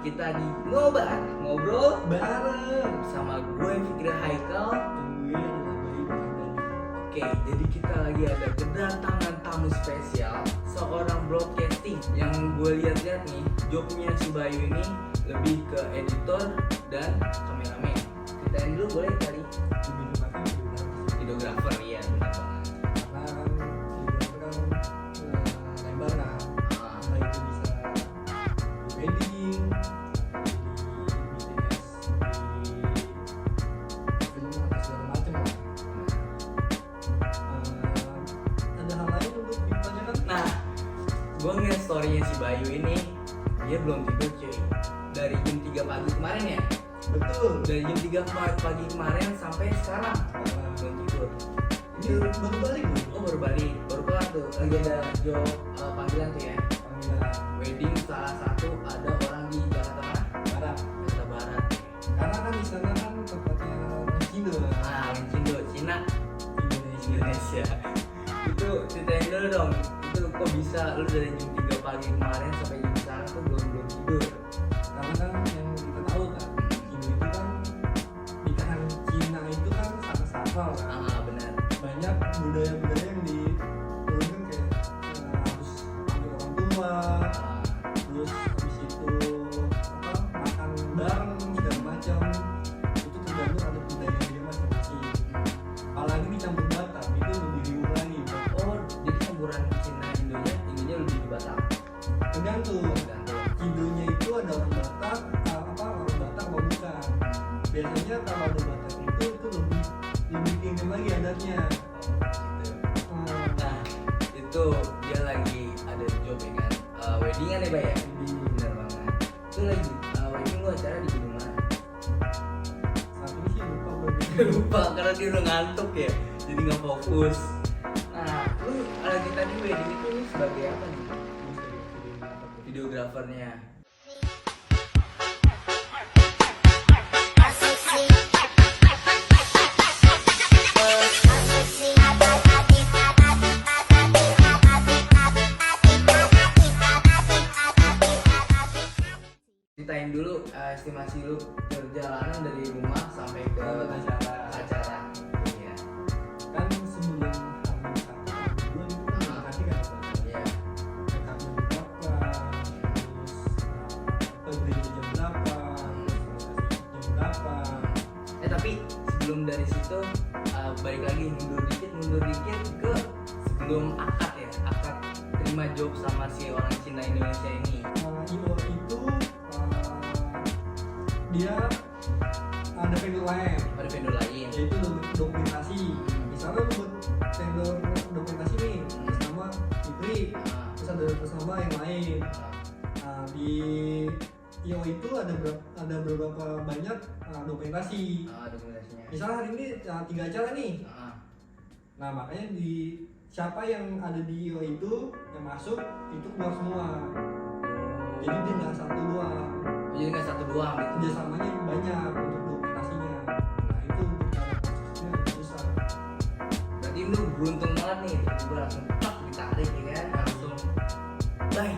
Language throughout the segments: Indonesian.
kita di ngobrol bareng sama gue Fikri Haikal. gue adalah Bayu Muhammad. Oke, jadi kita lagi ada kedatangan tamu spesial, seorang broadcasting yang gue lihat-lihat nih, jobnya si Bayu ini lebih ke editor dan kameramen. Ceritain dulu boleh kali? Lebih tepatnya Videographer, iya benar banget. karena kan lebar kan, entah itu bisa di wedding, di BTS, di film atau segala macam lah. Ada hal lain untuk ditanyakan? Nah, gue ngeliat storynya si Bayu ini, dia belum tidur cuy. Dari jam 3 pagi kemarin ya? Betul. Dari jam 3 pagi kemarin sampai sekarang belum tidur. Ini baru balik nih. Oh baru balik, baru kelar tuh. Lagi ada job panggilan tuh ya. Panggilan Wedding salah satu ada orang di Jakarta mana? Barat. Jakarta Barat. Karena kan di sana kan tempatnya Cindo, Ah, Cindo, Cina, Indonesia. Indonesia. Itu ceritain dulu dong. Itu kok bisa lu dari jam 3 pagi kemarin sampai jam sekarang tuh belum tidur? Karena kan yang kita tahu kan, Cindo itu kan nikahan Cina itu kan sangat sakral kan. Ah benar. Banyak budaya-budaya yang diturunkan kayak harus panggil orang tua, Ah, terus habis itu makan bareng segala macam. Itu tergantung ada budaya dia masing-masing. Apalagi dicampur Batak itu lebih riuh lagi. oh jadi campuran Cina Indonya lebih di Batak. Tergantung. Gantung. Cindonya itu ada orang Batak, orang Batak mau bukan. Biasanya kalau ada Batak itu lebih tinggi lagi adatnya. Gitu. Nah itu dia lagi ada job ya kan, weddingan ya Bay ya? Bener banget. Itu lagi wedding lu acara di gedung mana? Saat ini sih lupa berarti. Lupa karena dia udah ngantuk ya, jadi nggak fokus. Nah lu lagi tadi wedding itu lu sebagai apa nih? Videografernya. Ceritain dulu estimasi lu perjalanan dari rumah sampai ke acara. Iya. Kan sebelum Hamin 1, Hamin 2 itu kan lokasi kan Iya. rekaman berapa, terus berdiri jam berapa, terus jam berapa. Tapi sebelum dari situ balik lagi mundur dikit ke sebelum akad ya, akad terima job sama si orang Cina Indonesia ini. IO itu dia ada vendor lain, Ada vendor lain. yaitu dokumentasi. Misalnya lu buat vendor dokumentasi nih, atas nama Fikri, Ah, terus ada nama yang lain. ah, Di IO itu ada beberapa banyak dokumentasi. dokumentasinya. Misalnya hari ini 3 acara nih. Ah, Nah makanya di siapa yang ada di IO itu yang masuk itu keluar semua. Jadi dia nggak satu doang. jadi nggak satu doang gitu. Kerjasamanya banyak untuk dokumentasinya. Nah itu untuk cara prosesnya agak susah. Berarti lu beruntung banget nih, tiba-tiba langsung tak ditarik ya kan, langsung bye,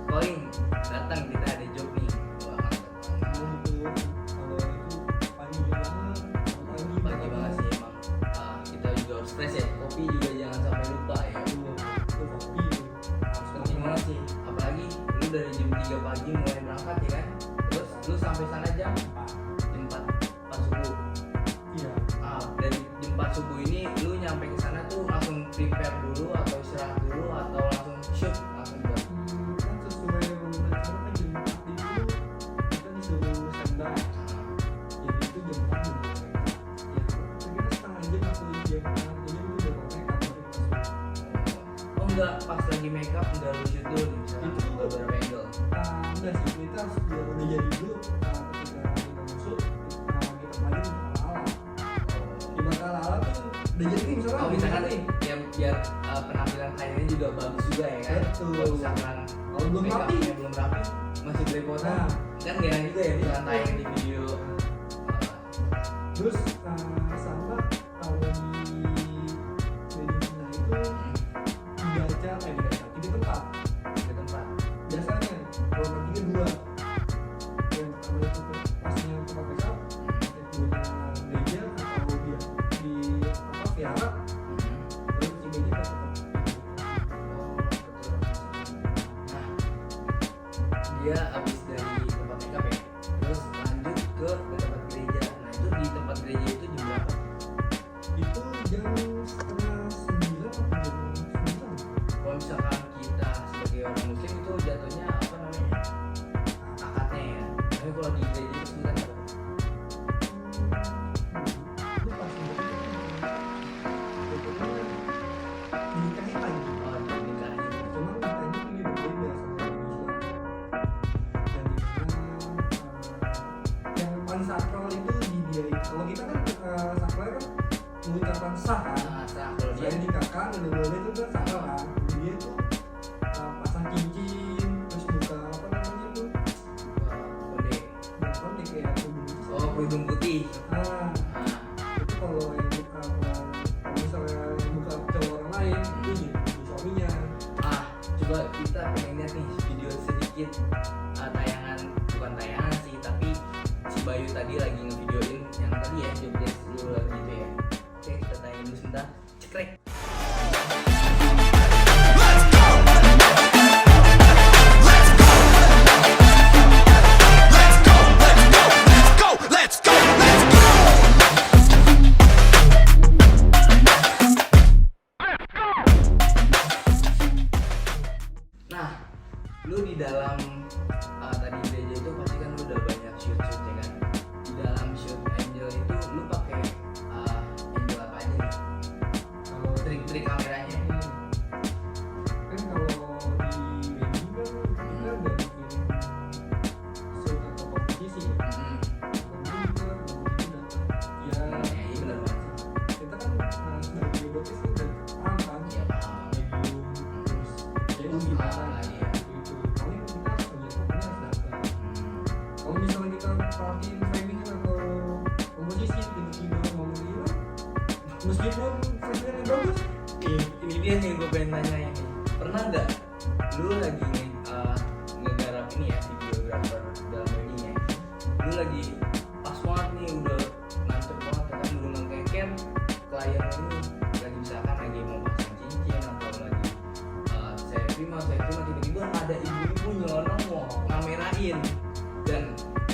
calling, datang kita ada job nih. Wah mantap banget. Nah itu kalau itu pagi banget, Pagi banget sih emang. Kita juga harus fresh ya, kopi juga jangan sampai lupa ya. Itu kopi harus Penting banget sih, apalagi lu dari jam 3 pagi mulai berangkat ya kan, terus lu sampai sana jam 4 subuh. Iya. Dari jam 4 subuh ini lu nyampe ke sana tuh langsung prepare dulu atau istirahat dulu atau langsung shoot langsung buat. Kan sesuai rencana kan jam 4 itu kita disuruh standby. Jadi itu jam 4 udah mulai. Ya kira-kira setengah jam atau jam 4 jam itu udah mulai kantor kita semua. Oh enggak, pas lagi make up enggak lu shoot dulu nih, misalnya Itu beberapa angle. Enggak sih, kita harus udah jadi dulu ketika kita masuk kita pelajari ala-ala. Di ala-ala tuh udah jadi nih misalnya. Oh misalkan nih, ya biar penampilan kliennya juga bagus juga ya kan. Betul. Kalau misalkan Kalau belum make rapi, upnya belum rapi, masih belepotan, Nah. kan gak enak juga ya misalkan tayang di video. terus sama kalau di wedding Cina itu tiga acara, tiga tempat. Ke tempat. Biasanya kalau perginya dua. kalau kita kan sakral kan mengucapkan sah kan. Nah, kalau dia Saya nikahkan dan boleh itu kan sakral kan. Dia tuh pasang cincin, terus buka apa namanya itu, kode. bukan kayak Kerudung putih. Ah, Nah, itu kalau yang buka kalau misalnya yang buka cowok orang lain itu jadi suaminya. coba kita pengen lihat nih video sedikit, tayangan, bukan tayangan sih, tapi si Bayu tadi lagi ngevideoin yang tadi ya, job desk dulu gitu ya. Oke, kita tayangin dulu sebentar. Cekrek. Nah, lu di dalam tadi gereja itu pasti kan lu udah banyak shoot ya kan. Di dalam shoot angel itu lu pakai angel apa aja nih? Kalau Trik-trik kameranya. kan kalau di wedding kan kita udah bikin shoot atau kompetisi ya. Mm-mm. Kemudian kita kompetisi datang. Ya, Iya benar banget. kita kan sebagai dokter kan udah paham kan. Iya paham. Medium, terus jadi gimana Iya. gitu. Paling kita harus punya pokoknya harus dapat. Kalau misalnya kita perhatiin framing atau komposisi tiba-tiba momen ini, meskipun framingnya bagus, Ini dia nih gue pengen nanya ini. Pernah nggak lu lagi ngegarap ini ya, videographer dalam wedding ya? Lu lagi pas banget nih, udah nancep banget ya kan, lu ngekeken klien ini lagi misalkan lagi mau pasang cincin atau lagi saya terima tiba-tiba ada ibu-ibu nyelonong mau ngamerain dan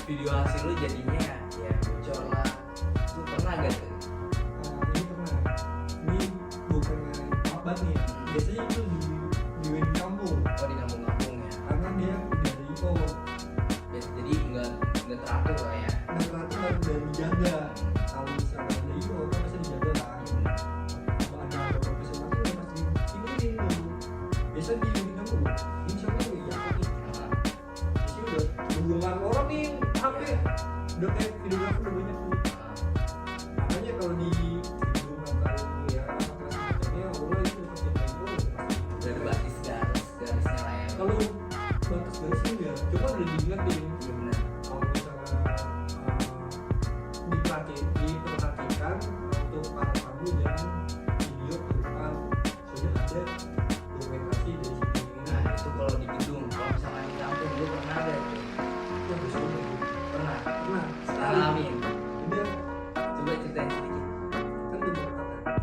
video hasil lu jadinya ya bocor lah. Lu pernah gak tuh? ini pernah. Ini bukan abad nih ya. Biasanya itu di wedding kampung, Oh di kampung-kampung ya. karena dia udah ada info, Ya, jadi nggak teratur lah ya. dan peraturan udah dijaga. Kalau misalnya ada info, kan pasti dijaga kan. Kalau ada profesional itu pasti ini dulu. Biasanya di wedding kampung, ini siapa nih? Ya apa nih? Nah, Biasanya udah hubungan orang nih, HP udah kayak videografer udah banyak tuh. nah, Makanya kalau di gedung atau ya atau semacamnya Allah itu pasti kayak itu pasti. udah ada basis garisnya lah ya. Kalau batas garisnya ya, coba udah diingetin. Iya benar. Kalau misalnya diperhatikan untuk para tamu jangan video ke depan sudah ada dokumentasi dari sini ini. Nah itu kalau di gedung, kalau misalkan di kampung lu pernah ada tuh? Itu harus ada. Pernah. Nah, sekali Alamin. udah Coba ceritain sedikit. kan udah berkata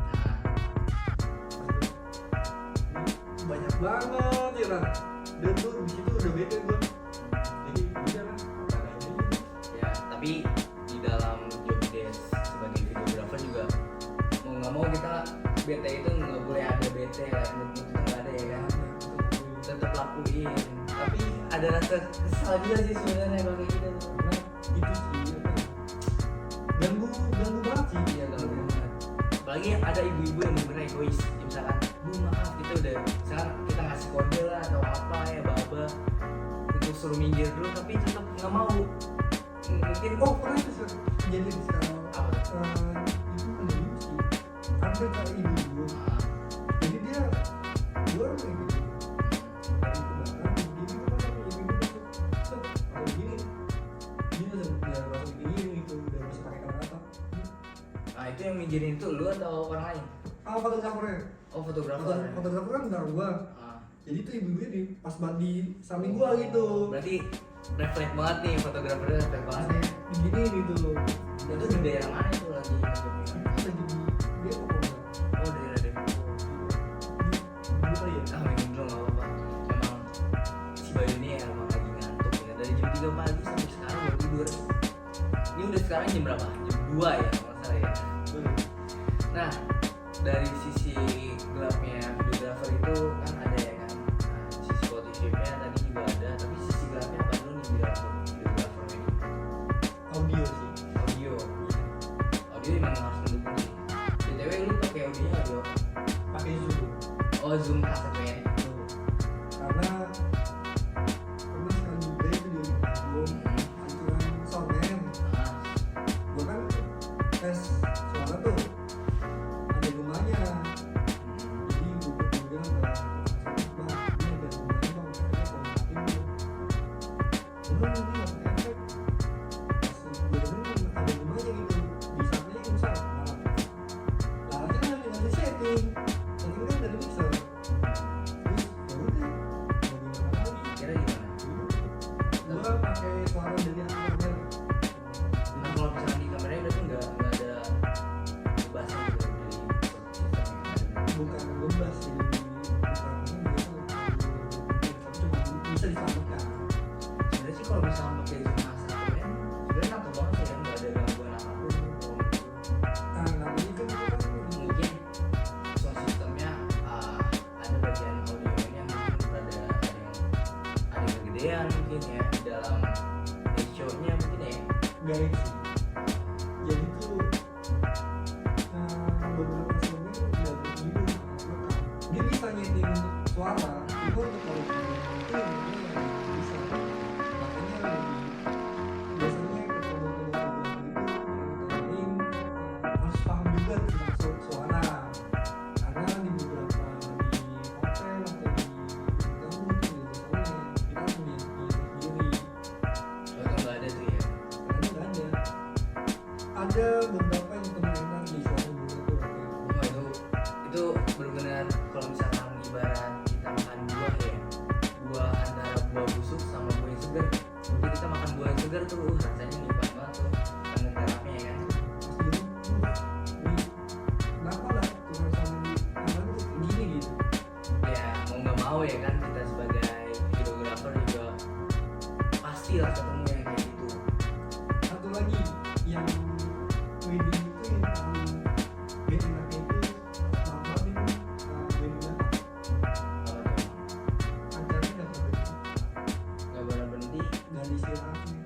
Nah, banyak banget ya kan, dan tuh di situ udah bete gue, jadi udah lah apa adanya aja. ya tapi di dalam job desk sebagai videographer juga mau nggak mau kita bete itu nggak boleh ada bete lah, mood itu nggak ada ya kan. Tetap lakuin. Tapi ada rasa kesal juga sih sebenarnya kalau kayak gitu. Karena itu sih apa ya, ganggu banget sih. Iya kalau banget. Apalagi ada ibu-ibu yang bener-bener egois. Ya, misalkan, bu maaf kita udah, misalkan kita ngasih kode lah atau apa ya baba untuk suruh minggir dulu tapi tetap nggak mau. Mungkin Oh pernah itu Sir. Kejadian sekarang apa? itu kan ibu sih, ada kali ibu, Ah, jadi dia keluar kayak gitu dari ke belakang, dia bilang apa ibu masuk set kalau begini dia udah langsung begini gitu, udah bisa pakai kata-kata. Nah itu yang minggirin itu lu atau orang lain? Fotografernya, Oh fotografer. fotografer kan bentar gua, Ah, jadi tuh ibu-ibunya di pas banget di samping gua gitu, berarti refleks banget nih, fotografernya refleks banget ya. begini gitu. Itu di daerah mana itu lagi? Lagi di dia apa enggak? Oh daerah Depok. Dulu kali ya. Ah minum dulu nggak apa-apa. Emang si Bayu ini emang lagi ngantuk ya. Dari jam 3 pagi sampai sekarang baru tidur. Ini udah sekarang jam berapa? Jam 2 ya kalau nggak salah ya. Nah dari sisi gelapnya videographer itu kan ada ya kan. Nah, sisi positifnya tadi juga ada. Tapi sisi gelapnya apa dulu nih videographer ini? Audio sih. Audio. Audio emang harus mendukung sih. BTW lu pakai audionya audio. Pakai Zoom. Oh Zoom H1N. Karena pernah sekali juga itu di album ancuran soundman. Ah, Gue kan tes suara tuh ada rumahnya. Jadi gue bilang ke bang, ini ada rumahnya bang, katanya kalau matiin tuh udah nanti nggak pakai efek. Pas gue dengerin ada rumahnya gitu, bisa aja yang besar malah aja kan tinggal setting kan dari mixer. Terus ya udah mau gimana lagi, Kira gimana? gue pakai suara dari kamera. Nah kalau misalnya di kameranya berarti nggak ada bassnya gitu dari sistem Bukan ngebas sih, bukan ini biasa tapi cuma bisa diselamatkan. sebenarnya sih kalau misalnya pakai Zoom H1n sebenarnya nangkep banget ya, nggak ada gangguan apapun kalau menurut gue. Nah namanya kan itu kan Mungkin sound systemnya ada bagian audionya mungkin ada yang kegedean mungkin ya di dalam ratio-nya mungkin ya. gaib sih. Jadi tuh beberapa sebelumnya tuh udah begitu dia bisa nyeting untuk suara itu untuk kalau itu bisa, makanya lebih biasanya ketemu itu yang harus paham juga tentang suara, karena di beberapa di hotel atau di kamu itu biasanya kita punya sendiri. Kalau itu nggak ada tuh ya. Karena nggak ada beberapa yang pemerintah di suatu bulan tuh Oh itu benar-benar kalau misalkan ibarat kita makan buah ya, buah antara buah busuk sama buah yang segar. Jadi kita makan buah yang segar tuh rasanya nikmat banget tuh, kangen garamnya ya kan. pasti ini kenapa lah tukang sama di apa tuh gini gitu. Ya mau nggak mau ya kan kita sebagai videographer juga pastilah ketemu yang kayak gitu. Satu lagi yang wedding itu yang paling gak enaknya itu lama nih wedding apa Apa tuh? acaranya Nggak pernah berhenti. nggak disiratin.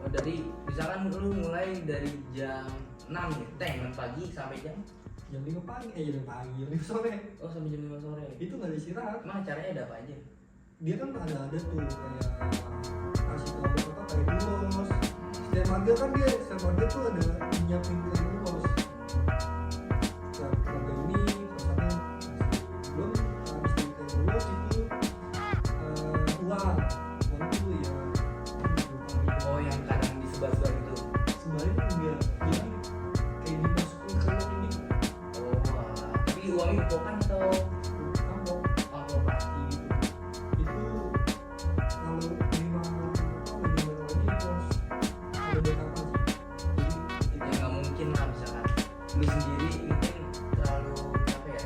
Oh dari misalkan lu mulai dari jam 6 nih, 6 pagi sampai jam Jam 5 pagi, jam 5 sore sampai jam 5 sore. itu nggak disirahat. Emang acaranya ada apa aja? Dia kan ada tuh kayak kasih tahu apa kayak dulos. Setiap warga kan dia setiap warga tuh ada nyiapin kayak dulos. Setiap warga ini salah satu belum habis dari kayak dulos itu uang itu ya Oh yang kadang disebar-sebar gitu. sebenarnya tuh dia jadi kayak dimasukin ke dalam ini Oh, tapi uangnya pokokan atau kampung apa pasti gitu? itu kalau lima ini harus ada backupan sih. Jadi Ya nggak mungkin lah misalkan lu sendiri mungkin terlalu apa ya?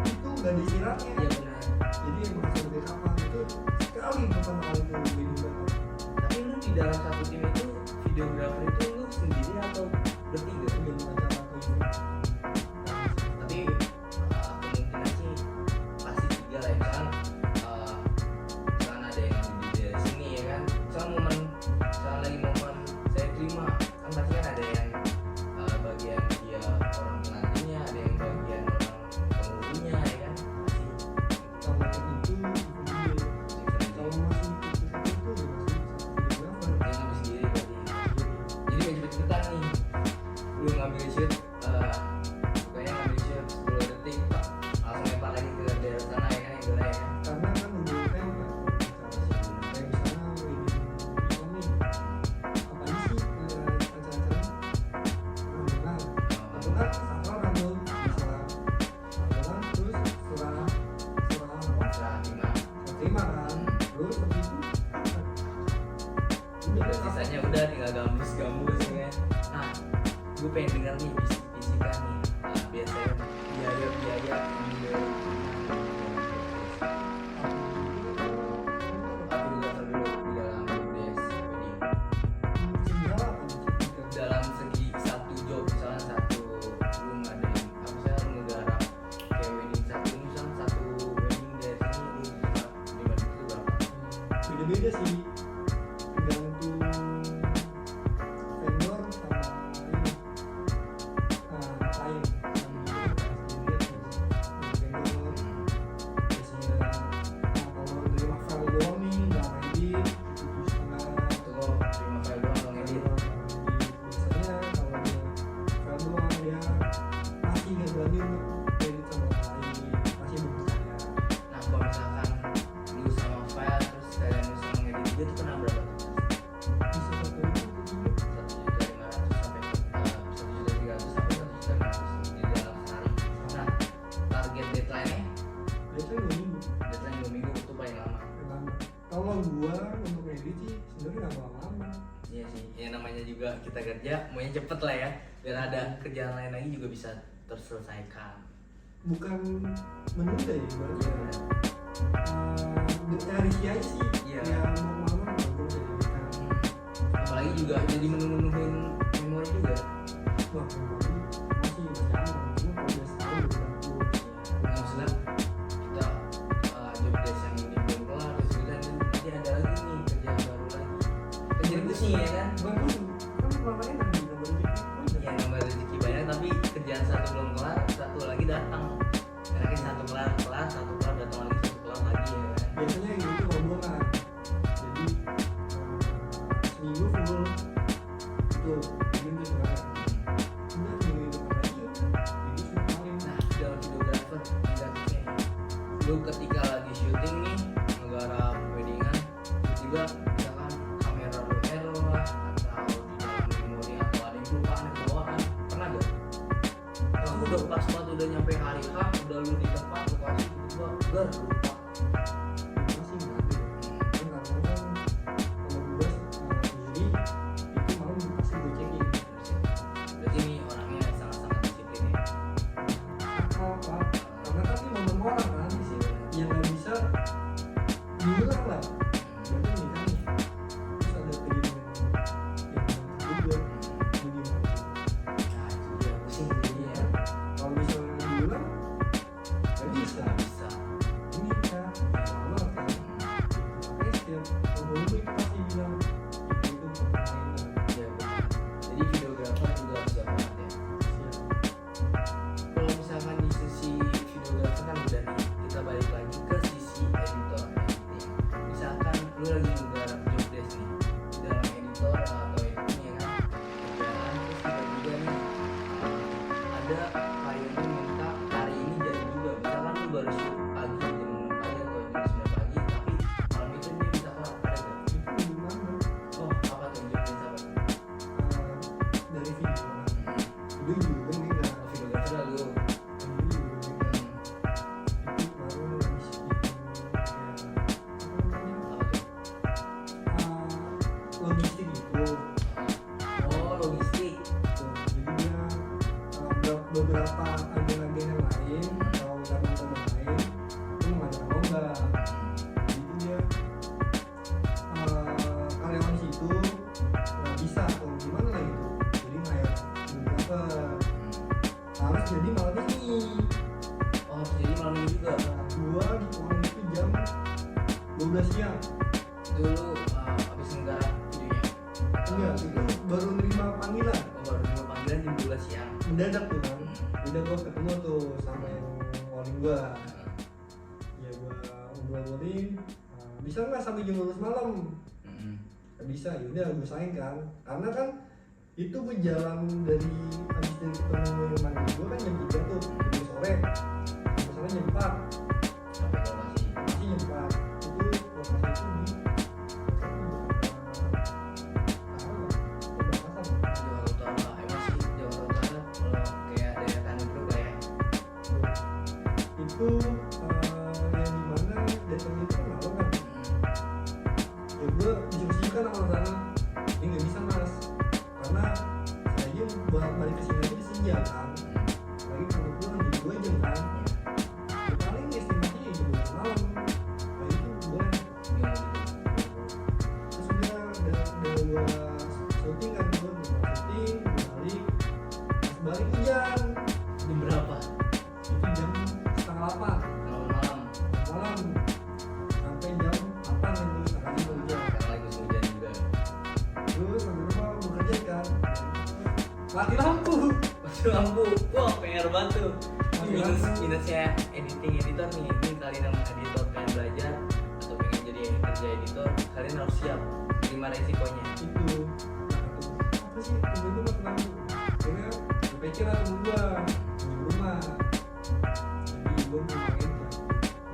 itu nggak disiratnya. Ya benar. Jadi yang masuk backupan itu sekali pertama kali itu wedding backup. Tapi lu di dalam satu tim itu videografer itu lu sendiri atau bertiga? Sebelum acara atau event. Tapi kemungkinan sih pasti tiga lah ya. Misalkan ada yang di sini ya kan. Misalkan lagi momen saya terima kan pasti kan ada yang bagian dia orang penantinya, ada yang bagian orang penghulunya ya kan. Kalau yang itu video. Pasti Kalau masih ikut itu ya masih bisa videographer. dia ngambil sendiri berarti. Jadi main cepet-cepetan nih. Lu ngambil shoot, pokoknya ngambil shoot 10 detik, langsung lempar lagi ke daerah sana ya kan yang boleh ya. Karena kan udah template kayak misalnya wedding Islam nih apa aja sih acara-acara rombongan rombongan sakral kan tuh bisa rombongan terus surah apa Setelah lima, terima kan terus habis itu udah terus sisanya udah tinggal gambus-gambus ya kan. Nah, gue pengen denger nih bisik-bisikan nih, biasanya biaya-biaya ambil videografer dulu di dalam BDS wedding. segala kan Dalam segi satu job misalnya satu lu ngadain apa misalnya lu ngegarap kayak wedding satu misalnya satu wedding dari sini lu garap 5 itu berapa? beda-beda sih tergantung vendor sama ini klien kita kerja maunya cepet lah ya, biar ada kerjaan lain lagi juga bisa terselesaikan. Bukan menunda ya berarti ya. Dari si aja sih Iya. yang mau lama bagus ya kita. Apalagi juga jadi menuhin memori juga. Wah masih aman, cuma kalau udah setahun udah Maksudnya kita job desk yang ini belum kelar, terus bilang nanti ada lagi nih kerjaan baru lagi. Kerjaan pusing ya kan? bagus kan selama ini kan bisa berjeki Ya nambah rezeki banyak tapi kerjaan satu belum kelar, satu lagi datang. Karena satu kelar, satu kelar datang lagi, satu kelar lagi ya kan? biasanya yang gitu rombongan jadi seminggu full itu mungkin tuh sekarang udah seminggu itu lagi jadi semakin Nah, dalam videographer negatifnya lu ketika lagi syuting nih ngegarap weddingan, tiba-tiba misalkan kamera lu error lah atau di dalam memori atau ada yang kelupaan yang bawaan, pernah gak? Kamu udah pas banget udah nyampe hari H, udah lu di tempat lokasi tiba-tiba lupa. masih nggak ada kan karena kan kalau gue sendiri itu malam pasti gue cekin Berarti ini orangnya sangat-sangat disiplin ya. apa karena kan ini momen orang kan yang nggak bisa diulang lah berarti ini kan terus ada kejadian yang juga gimana Nah, itu dia pusing jadinya ya. kalau misalnya diulang nggak bisa Nggak bisa. ini bisa lama kan makanya setiap kalau itu pasti bilang itu permainan Iya benar. Jadi videographer juga harus siap banget ya. siap Kalau misalkan di sisi videographer kan udah nih, kita balik lagi ke sisi editor editing. Misalkan lu lagi menggarap job desk nih di dalam editor atau editing ya kan, kerjaan terus tiba-tiba nih ada kliennya minta hari ini jadi juga. Misalkan lu baru shoot pagi jam 6 pagi atau jam 9 pagi, tapi malam itu dia minta kelar, ada nggak? itu gimana Oh apa tuh job desk apa? dari video kan video juga nih nggak Oh, videographer lah lu. video juga nih nggak itu baru lagi sih apa namanya Apa tuh? logistik itu Oh logistik. jadi dia beberapa agen-agen yang lain atau teman-teman lain itu mengadakan lomba jadi dia karyawan situ nggak bisa atau gimana lah gitu jadi kayak beberapa harus jadi malam ini Oh jadi malam ini juga. gua di malam itu jam 12 siang Dulu habis menggarap videonya. enggak itu baru nerima panggilan Oh, baru terima panggilan jam 12 siang. mendadak tuh kan udah gua ketemu tuh sama yang calling gua ya gua ngobrolin bisa nggak sampai jam 12 malam nggak bisa ya udah gua saing kan karena kan itu gua jalan dari habis dari ketemu yang mandi gua kan jam 3 tuh jam sore misalnya jam 4 Sampai ke lokasi. masih jam 4 itu lokasi itu di Jawa Utara. Emang sih Jawa Utara kalau kayak daerah Tanjung Priok lah ya. itu yang dimana datang itu kan malam kan ya gue diskusikan sama sana ini nggak bisa mas karena saya aja buat balik ke sini aja di senja kan lagi kalau pulang di 2 jam kan ya paling estimasinya jam 12 malam nah itu boleh Gimana gitu? terus udah gue syuting kan gue syuting balik pas balik hujan Jam berapa? itu jam setengah 8 Malam-malam. malam sampai jam 8 itu setengah 5 hujan Karena lagi musim hujan juga. terus sampai rumah bekerja kan mati lampu Masih lampu. Wah PR banget tuh. Mati Minus lampu. minusnya editing editor nih. Ini kalian yang editor pengen belajar atau pengen jadi kerja editor, kalian harus siap terima resikonya. itu apa sih tunggu itu mati lampu akhirnya gue pikir lah temen gue di rumah jadi gue pulang aja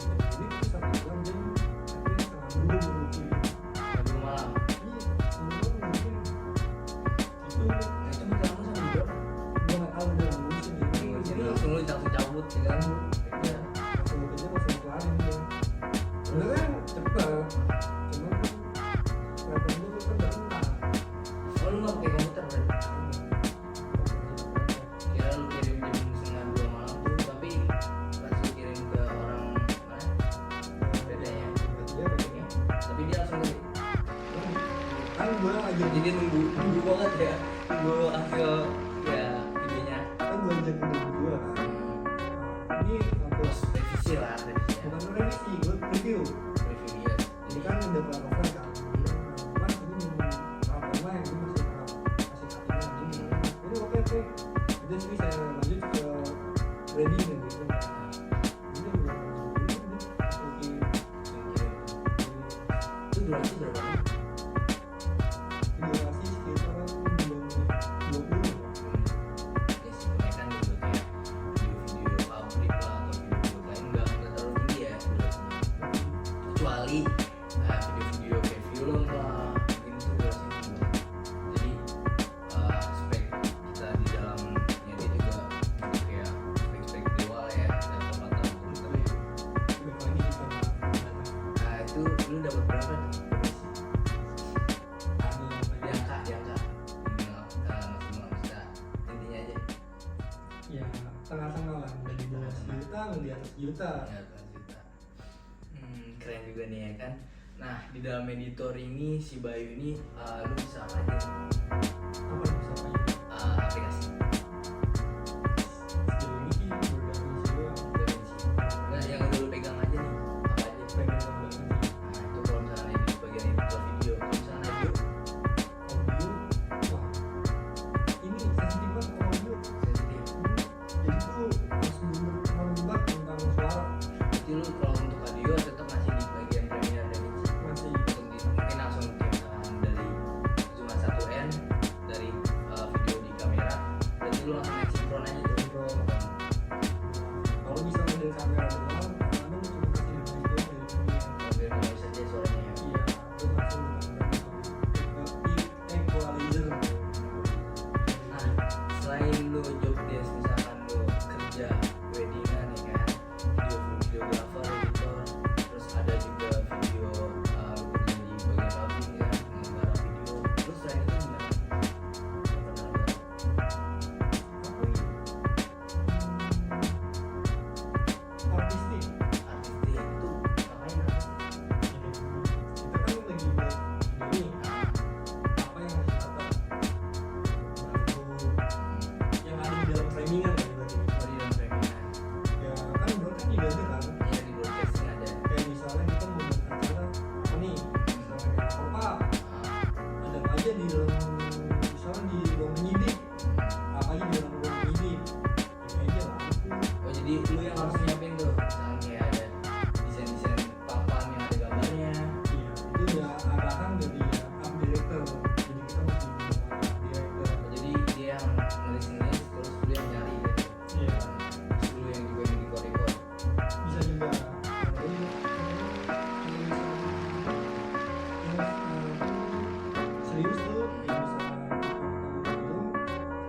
jadi itu sampai jam akhirnya setengah 2 mungkin Jam malam. iya setengah 2 mungkin itu Nah itu minta kamu sama dia. gue nggak tahu udah ngurusin Jadi langsung lu langsung cabut ya kan? ya langsung bekerja langsung kelarin dia udah kan cepet cuma kan laptop gue kan udah entah Oh lu nggak pakai komputer berarti? Jadi nunggu banget ya, nunggu hasil ya videonya. kan gue ajak ke gue kan. Ini untuk Revisi lah, revisi. bukan revisi, gue review. Review ya. Jadi kan udah pernah over kan. Mas ini tahap online, ini masih tahap cuttingan. Ini oke. Udah sih saya lanjut ke ready dan gitu. Ini udah oke. Itu durasi berapa? Durasi sekitar 20 ya. Ya sih, kebanyakan juga kayak video-video publik lah atau video-video lain nggak terlalu tinggi ya durasinya. Kecuali video-video kayak film lah, mungkin itu durasinya tinggi. Jadi spek kita di dalam dia juga kayak spek dewa ya, dan pemantau komputer ya. Udah lagi kita Nah itu lu dapat berapa nih? ada Di angka maksimal bisa intinya aja. ya tengah-tengah lah dari bawah sejuta di atas juta. Ya, 2 juta. Keren juga nih ya kan. Nah di dalam editor ini si Bayu ini lu bisa apa aja? Apa yang bisa main? Aplikasi Sejauh ini sih baru dari isi doang. DaVinci. Nah yang udah lu pegang aja nih apa aja? Pengen sama DaVinci. Nah itu kalau misalnya di bagian editor video, kalau misalnya audio Audio, wah ini sensitif banget kalau audio. sensitif. Jadi tuh harus mengubah tentang suara. Jadi lu kalau untuk audio tetap masih di bagian Premiere DaVinci. Masih Mungkin langsung kayak misalkan dari cuma 1N dari video di kamera, berarti lu langsung naik sinkron aja tuh. sinkron. Kalau misalnya dari kamera doang, kadang cuma kasih di video dari Premiere. Biar noise aja suaranya ya. Iya, itu langsung dengan equalizer. Nah, selain lu job desk, misalkan lu kerja weddingan ya kan, videographer, editor, terus ada juga video lu kerja di bagian publik ya, penyelenggara video. Terus selain itu gimana? Yang pernah ada Apa ini? Artistik. artistik itu ngapain artistik? Kita kan lagi buat ini apa yang harus kata yang ada di dalam framingan ya berarti. Oh, di dalam Premiere. Ya kan bro kan juga ada kan, Iya, di broadcasting ada. kayak misalnya kita mau buat acara apa nih, misalnya kayak apa ada apa aja di dalam, misalnya di ruang penyidik apa aja di dalam ruang penyidik ya aja lah. Oh, jadi lu yang harus nyiapin tuh, misalnya kayak ada desain-desain papan yang ada gambarnya. Iya itu ya arahan dari ya art director, jadi kita masih di bawah art director. Oh, jadi dia yang nulis terus lu yang nyari gitu. Iya. Terus lu yang juga yang dikode-kode. Bisa juga serius tuh ya misalnya itu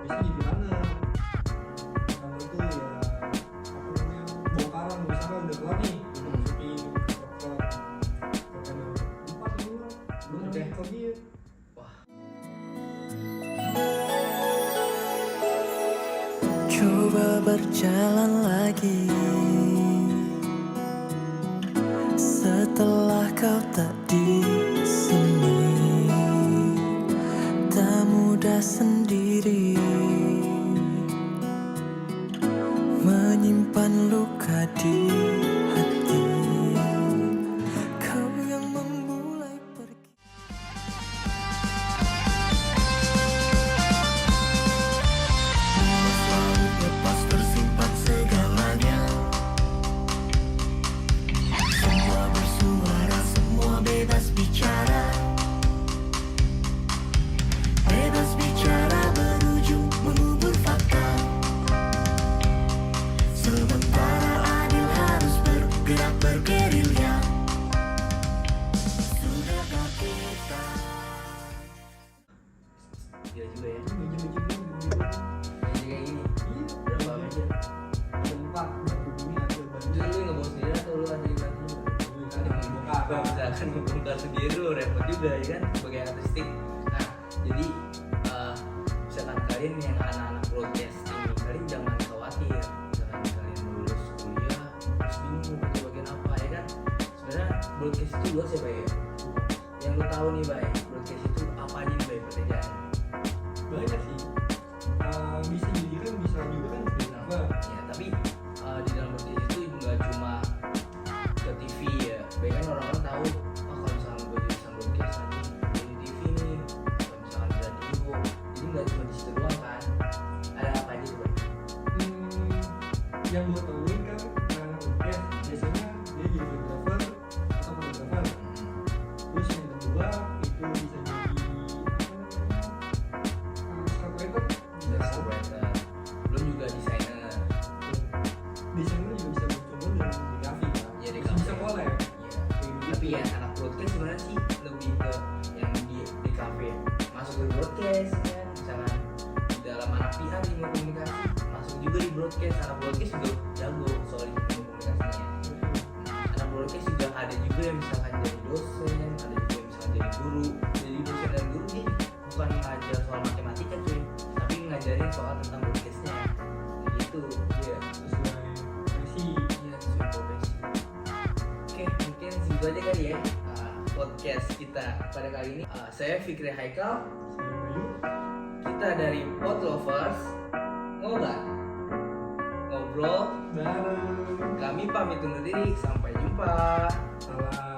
biasanya jadi runner itu ya apa namanya bongkaran, misalnya udah kelar nih udah masukin ke kamera empat dulu belum Oke. ke dia. Wah, Coba berjalan lagi setelah kau tak di sini, tak mudah sendiri menyimpan luka di hati. Kau yang memulai pergi. Laut lepas tersimpan segalanya. Semua bersuara, semua bebas bicara. Bebas bicara berujung mengubur fakta. Sementara adil harus bergerak bergerilya. Sudahkah kita? gila juga ya. Ujung-ujungnya Meja kayak gini. Berapa meja? ada 4 batu ini ada Itu banyak. lu yang ngebawa sendiri atau lu ada dibantu? Kan yang bongkar. Kalau misalkan ngebongkar sendiri lu repot juga ya kan sebagai artistik. Nah, jadi misalkan kalian yang anak-anak broadcasting nih, kalian jangan khawatir. Misalkan kalian lulus kuliah, terus bingung mau kerja bagian apa ya kan? Sebenarnya broadcast itu luas ya, Bay. Yang lu tahu nih, Bay, broadcast itu apa aja nih, Bay? yang gue temuin kan anak podcast biasanya dia jadi videographer atau fotografer. Terus yang kedua itu bisa jadi scriptwriter, Bisa scriptwriter, belum juga desainer. desainer juga bisa bercoba dengan di kan. Jadi Terus bisa collab. Iya. Kayak Tapi gitu. ya anak broadcast sebenarnya sih lebih ke yang di kafe masuk ke broadcast kan, misalkan di dalam anak PR ilmu komunikasi masuk juga di broadcast. Anak broadcast juga jago soal ilmu komunikasinya. Anak broadcast juga ada juga yang misalkan jadi dosen, ada juga yang misalkan jadi guru. Jadi dosen dan guru dia bukan ngajar soal matematika cuy, tapi ngajarin soal tentang broadcastnya gitu. Iya. Sesuai profesi. Iya, sesuai profesi. Oke, mungkin segitu aja kali ya podcast kita pada kali ini. Saya Fikri Haikal, Saya Bayu. kita dari Pod Lovers ngobrol. Bareng. Kami pamit undur diri, sampai jumpa. Salam.